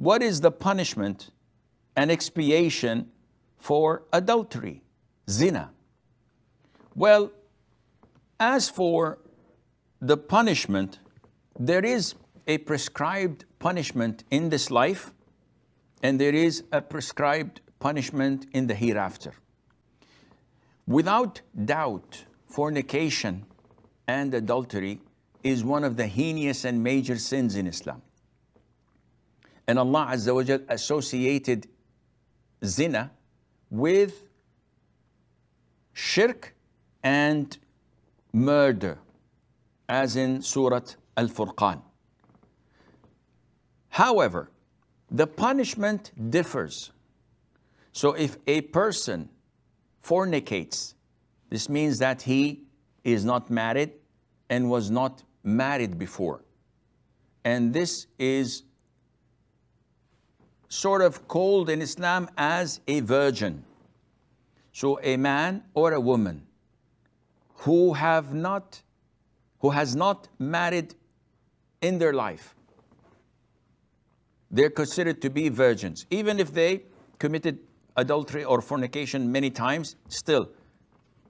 what is the punishment and expiation for adultery, zina? Well, as for the punishment, there is a prescribed punishment in this life, and there is a prescribed punishment in the hereafter. Without doubt, fornication and adultery is one of the heinous and major sins in Islam. And Allah Azza wa Jal associated zina with shirk and murder, as in Surah Al-Furqan. However, the punishment differs. So if a person fornicates, this means that he is not married and was not married before. And this is sort of called in Islam as a virgin. So a man or a woman who has not married in their life, they're considered to be virgins. Even if they committed adultery or fornication many times, still,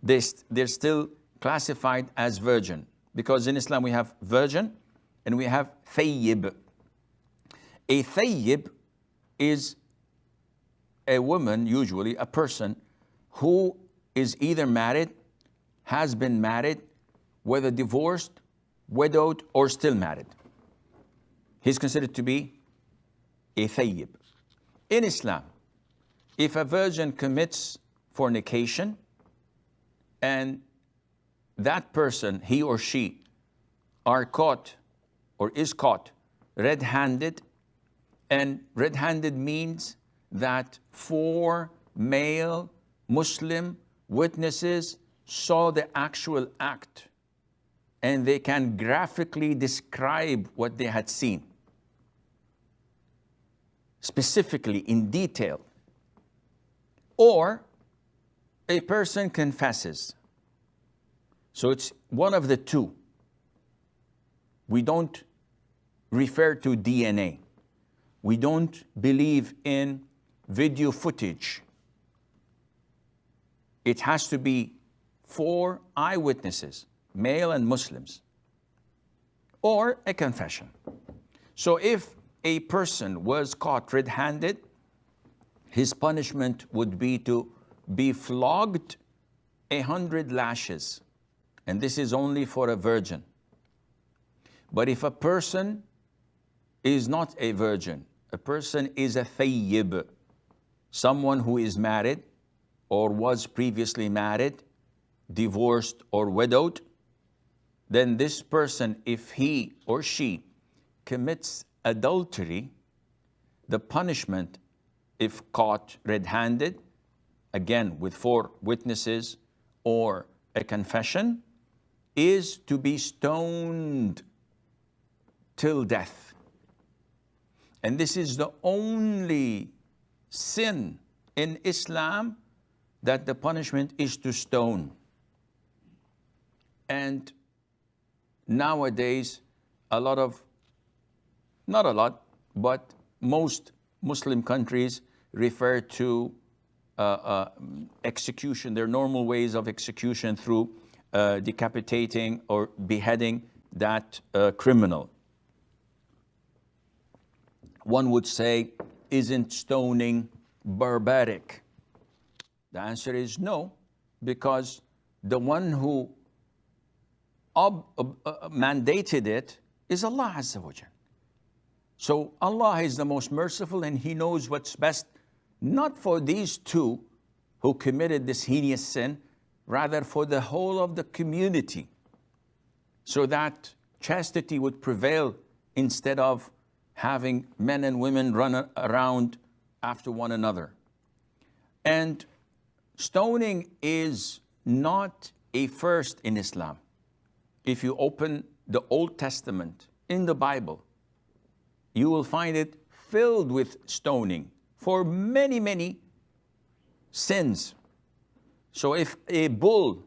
they're still classified as virgin. Because in Islam we have virgin and we have thayyib. A thayyib is a woman, usually a person, who is either married, has been married, whether divorced, widowed, or still married. He's considered to be a thayyib. In Islam, if a virgin commits fornication and that person, he or she, are caught or is caught red-handed, and red-handed means that 4 male Muslim witnesses saw the actual act and they can graphically describe what they had seen, specifically in detail. Or a person confesses. So it's one of the two. We don't refer to DNA. We don't believe in video footage. It has to be 4 eyewitnesses, male and Muslims, or a confession. So if a person was caught red-handed, his punishment would be to be flogged 100 lashes. And this is only for a virgin. But if a person is not a virgin, a person is a thayyib, someone who is married or was previously married, divorced or widowed, then this person, if he or she commits adultery, the punishment, if caught red-handed, again with 4 witnesses or a confession, is to be stoned till death. And this is the only sin in Islam that the punishment is to stone. And nowadays, not a lot, but most Muslim countries refer to execution, their normal ways of execution, through decapitating or beheading that criminal. One would say, isn't stoning barbaric? The answer is no, because the one who mandated it is Allah Azza wa Jal. So Allah is the most merciful and He knows what's best, not for these 2 who committed this heinous sin, rather for the whole of the community, so that chastity would prevail instead of having men and women run around after one another. And stoning is not a first in Islam. If you open the Old Testament in the Bible, you will find it filled with stoning for many, many sins. So if a bull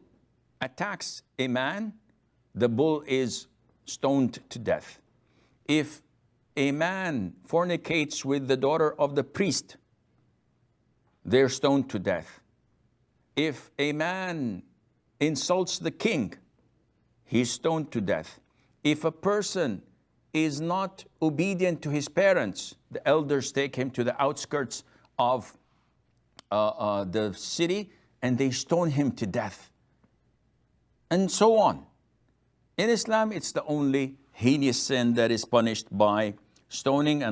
attacks a man, the bull is stoned to death. If a man fornicates with the daughter of the priest, they're stoned to death. If a man insults the king, he's stoned to death. If a person is not obedient to his parents, the elders take him to the outskirts of the city and they stone him to death. And so on. In Islam, it's the only heinous sin that is punished by stoning. And